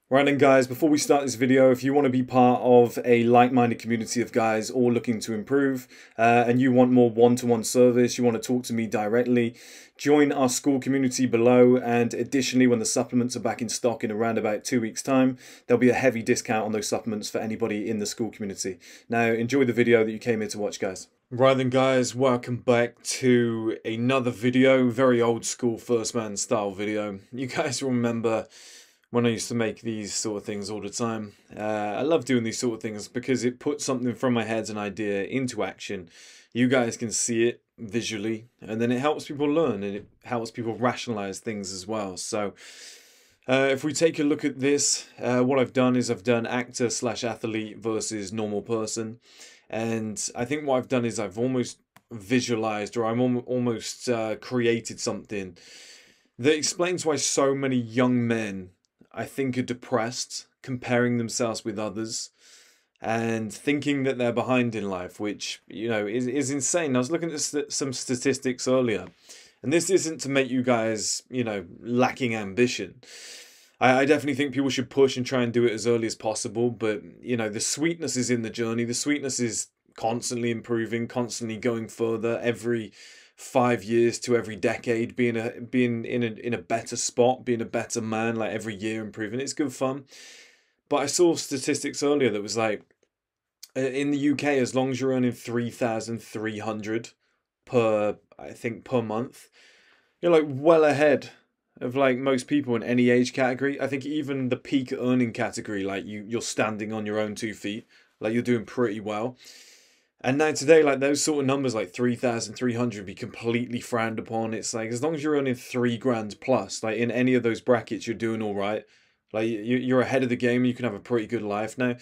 Right then guys, before we start this video, if you want to be part of a like-minded community of guys all looking to improve and you want more one-to-one service, you want to talk to me directly, join our school community below. And additionally, when the supplements are back in stock in around about 2 weeks time, there'll be a heavy discount on those supplements for anybody in the school community. Now enjoy the video that you came here to watch, guys. Right then guys, welcome back to another video, very old school first man style video. You guys remember when I used to make these sort of things all the time. I love doing these sort of things because it puts something from my head, an idea, into action. You guys can see it visually, and then it helps people learn, and it helps people rationalize things as well. So if we take a look at this, what I've done is I've done actor/athlete versus normal person. And I think what I've done is I've almost visualized, or I'm almost created something that explains why so many young men, I think, are depressed, comparing themselves with others and thinking that they're behind in life, which, you know, is insane. I was looking at some statistics earlier, and this isn't to make you guys, you know, lacking ambition. I definitely think people should push and try and do it as early as possible, but, you know, the sweetness is in the journey. The sweetness is constantly improving, constantly going further every 5 years to every decade, being in a better spot, being a better man, like every year improving. It's good fun. But I saw statistics earlier that was like, in the UK, as long as you're earning 3,300 per, I think, per month, you're like well ahead of like most people in any age category. I think even the peak earning category, like you're standing on your own 2 feet, like you're doing pretty well. And now today, like those sort of numbers, like 3,300, be completely frowned upon. It's like, as long as you're earning 3 grand plus, like in any of those brackets, you're doing all right. Like you're ahead of the game. You can have a pretty good life. Now,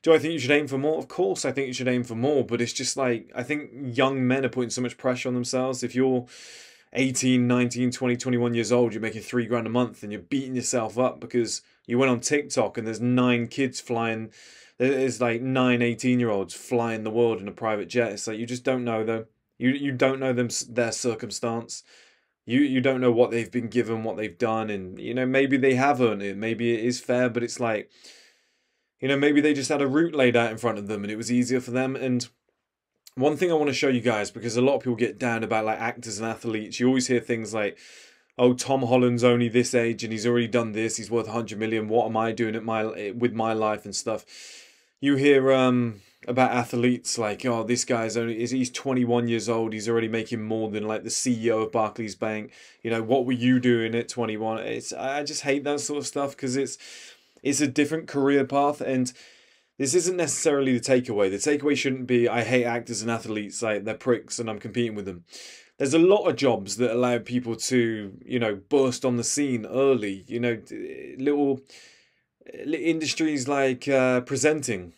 do I think you should aim for more? Of course, I think you should aim for more. But it's just like, I think young men are putting so much pressure on themselves. If you're 18, 19, 20, 21 years old, you're making 3 grand a month and you're beating yourself up because you went on TikTok and there's 9 kids flying. There's like 9 18-year-olds flying the world in a private jet. It's like, you just don't know them. You don't know their circumstance. You don't know what they've been given, what they've done, and you know, maybe they have earned it. Maybe it is fair, but it's like, you know, maybe they just had a route laid out in front of them and it was easier for them. And one thing I want to show you guys, because a lot of people get down about like actors and athletes, you always hear things like, oh, Tom Holland's only this age and he's already done this, he's worth 100 million, what am I doing with my life and stuff. You hear about athletes like, oh, this guy's he's 21 years old, he's already making more than like the CEO of Barclays Bank. You know, what were you doing at 21? I just hate that sort of stuff because it's a different career path, and this isn't necessarily the takeaway. The takeaway shouldn't be, I hate actors and athletes, like they're pricks and I'm competing with them. There's a lot of jobs that allow people to, you know, burst on the scene early. You know, little industries like presenting,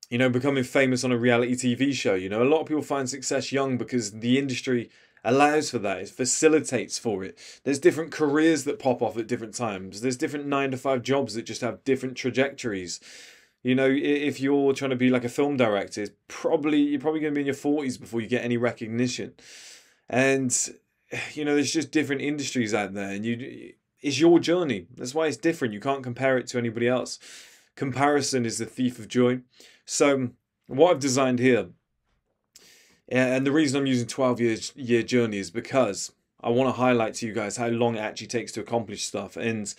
you know, becoming famous on a reality TV show. You know, a lot of people find success young because the industry allows for that. It facilitates for it. There's different careers that pop off at different times. There's different 9 to 5 jobs that just have different trajectories. You know, if you're trying to be like a film director, you're probably going to be in your 40s before you get any recognition. And, you know, there's just different industries out there, and it's your journey. That's why it's different. You can't compare it to anybody else. Comparison is the thief of joy. So what I've designed here, and the reason I'm using 12-year journey is because I want to highlight to you guys how long it actually takes to accomplish stuff. And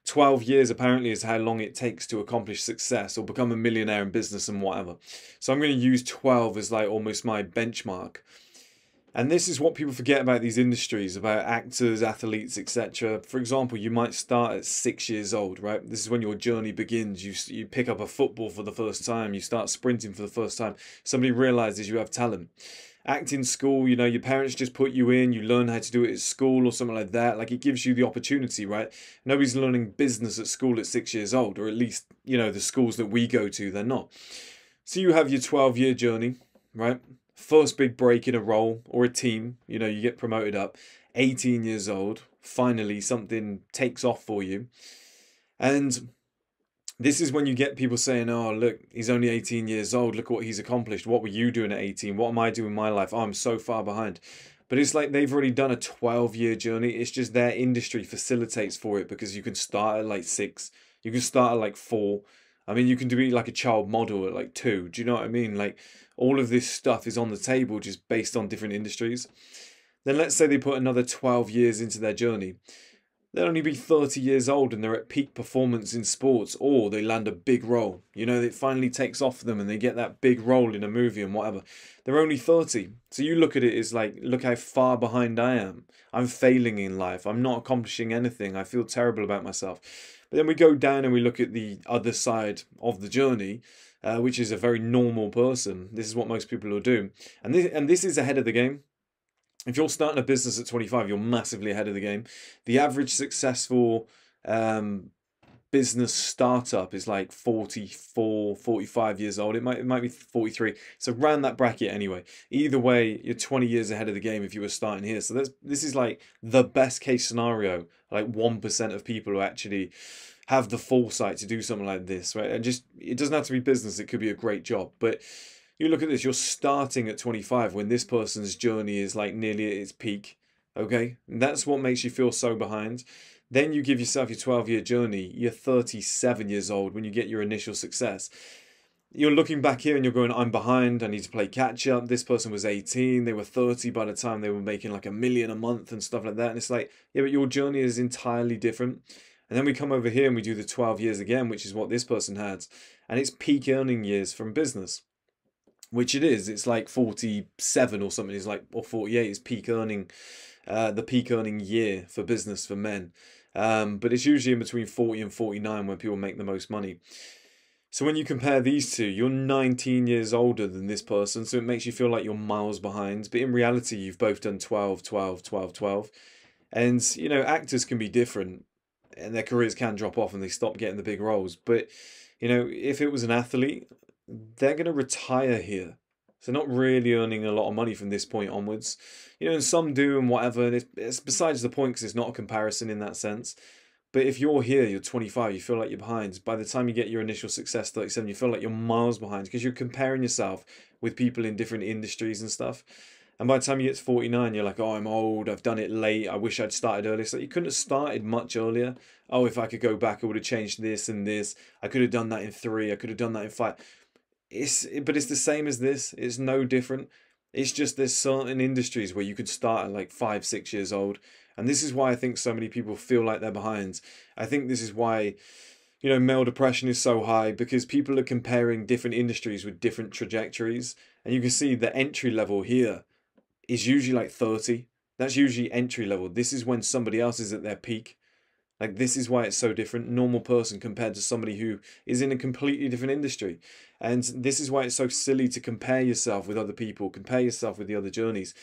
12 years apparently is how long it takes to accomplish success or become a millionaire in business and whatever. So I'm going to use 12 as like almost my benchmark. And this is what people forget about these industries, about actors, athletes, etc. For example, you might start at 6 years old, right? This is when your journey begins. You pick up a football for the first time. You start sprinting for the first time. Somebody realizes you have talent. Acting school, you know, your parents just put you in. You learn how to do it at school or something like that. Like, it gives you the opportunity, right? Nobody's learning business at school at 6 years old, or at least, you know, the schools that we go to, they're not. So you have your 12-year journey, right? First big break in a role or a team, you know, you get promoted up. 18 years old, finally something takes off for you. And this is when you get people saying, oh, look, he's only 18 years old. Look what he's accomplished. What were you doing at 18? What am I doing in my life? Oh, I'm so far behind. But it's like they've already done a 12-year journey. It's just their industry facilitates for it because you can start at like 6. You can start at like 4. I mean, you can do like a child model at like 2. Do you know what I mean? Like, all of this stuff is on the table just based on different industries. Then let's say they put another 12 years into their journey. They'll only be 30 years old and they're at peak performance in sports, or they land a big role. You know, it finally takes off for them and they get that big role in a movie and whatever. They're only 30. So you look at it as like, look how far behind I am. I'm failing in life. I'm not accomplishing anything. I feel terrible about myself. But then we go down and we look at the other side of the journey, which is a very normal person. This is what most people will do. And this is ahead of the game. If you're starting a business at 25, you're massively ahead of the game. The average successful business startup is like 44, 45 years old. It might be 43. So around that bracket anyway. Either way, you're 20 years ahead of the game if you were starting here. So this is like the best case scenario. Like 1% of people who actually have the foresight to do something like this, right? And just, it doesn't have to be business. It could be a great job, but you look at this, you're starting at 25 when this person's journey is like nearly at its peak, okay? And that's what makes you feel so behind. Then you give yourself your 12-year journey, you're 37 years old when you get your initial success. You're looking back here and you're going, I'm behind, I need to play catch up. This person was 18, they were 30 by the time they were making like $1 million a month and stuff like that. And it's like, yeah, but your journey is entirely different. And then we come over here and we do the 12 years again, which is what this person had. And it's peak earning years from business. Which it is. It's like 47 or something. It's like, or 48 is peak earning, the peak earning year for business for men. But it's usually in between 40 and 49 when people make the most money. So when you compare these two, you're 19 years older than this person, so it makes you feel like you're miles behind. But in reality, you've both done 12, 12, 12, 12. And, you know, actors can be different and their careers can drop off and they stop getting the big roles. But, you know, if it was an athlete, they're going to retire here. So not really earning a lot of money from this point onwards. You know, and some do and whatever. And it's besides the point because it's not a comparison in that sense. But if you're here, you're 25, you feel like you're behind. By the time you get your initial success, 37, you feel like you're miles behind because you're comparing yourself with people in different industries and stuff. And by the time you get to 49, you're like, oh, I'm old, I've done it late, I wish I'd started earlier. So you couldn't have started much earlier. Oh, if I could go back, I would have changed this and this. I could have done that in 3, I could have done that in 5. But it's the same as this. It's no different. It's just there's certain industries where you could start at like 5, 6 years old. And this is why I think so many people feel like they're behind. I think this is why, you know, male depression is so high because people are comparing different industries with different trajectories. And you can see the entry level here is usually like 30. That's usually entry level. This is when somebody else is at their peak. Like, this is why it's so different. Normal person compared to somebody who is in a completely different industry. And this is why it's so silly to compare yourself with other people, compare yourself with the other journeys.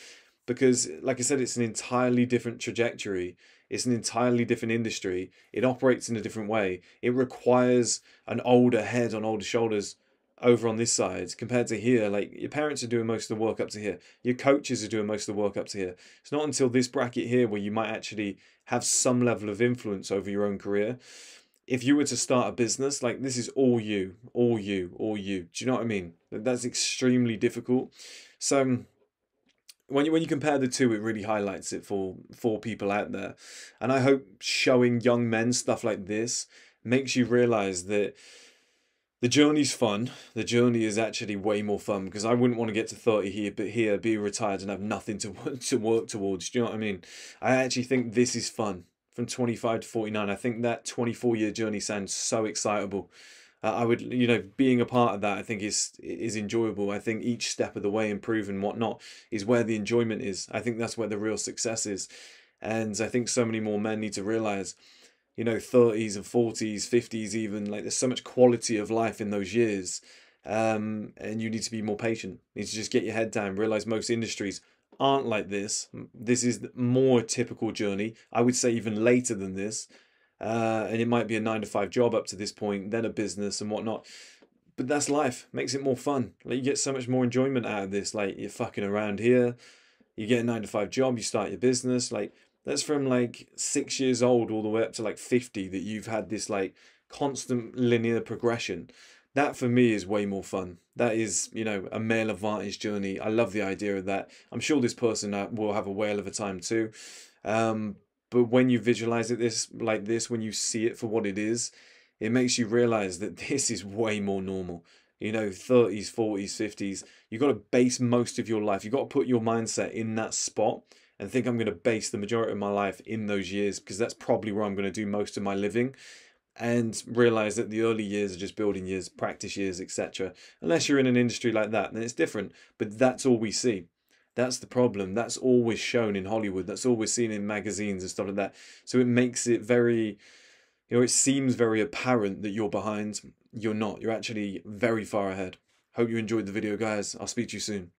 Because, like I said, it's an entirely different trajectory. It's an entirely different industry. It operates in a different way. It requires an older head on older shoulders over on this side compared to here. Like, your parents are doing most of the work up to here. Your coaches are doing most of the work up to here. It's not until this bracket here where you might actually have some level of influence over your own career. If you were to start a business, like, this is all you, all you, all you. Do you know what I mean? That's extremely difficult. So when you compare the two, it really highlights it for people out there. And I hope showing young men stuff like this makes you realize that the journey's fun. The journey is actually way more fun because I wouldn't want to get to 30 here, but here be retired and have nothing to work towards. Do you know what I mean? I actually think this is fun. From 25 to 49, I think that 24-year journey sounds so excitable. I would, you know, being a part of that, I think is enjoyable. I think each step of the way, improve and whatnot, is where the enjoyment is. I think that's where the real success is. And I think so many more men need to realize, you know, 30s and 40s, 50s even, like, there's so much quality of life in those years. And you need to be more patient. You need to just get your head down, realize most industries aren't like this. This is more a typical journey. I would say even later than this. And it might be a 9-to-5 job up to this point, then a business and whatnot. But that's life. Makes it more fun. Like, you get so much more enjoyment out of this. Like, you're fucking around here. You get a 9-to-5 job. You start your business. Like, that's from like 6 years old all the way up to like 50 that you've had this like constant linear progression. That for me is way more fun. That is, you know, a male advantage journey. I love the idea of that. I'm sure this person will have a whale of a time too. But when you visualize it like this, when you see it for what it is, it makes you realize that this is way more normal. You know, 30s, 40s, 50s, you've got to base most of your life. You've got to put your mindset in that spot and think I'm going to base the majority of my life in those years because that's probably where I'm going to do most of my living, and realize that the early years are just building years, practice years, etc. Unless you're in an industry like that, then it's different. But that's all we see. That's the problem. That's always shown in Hollywood. That's always seen in magazines and stuff like that. So it makes it very, it seems very apparent that you're behind. You're not. You're actually very far ahead. Hope you enjoyed the video, guys. I'll speak to you soon.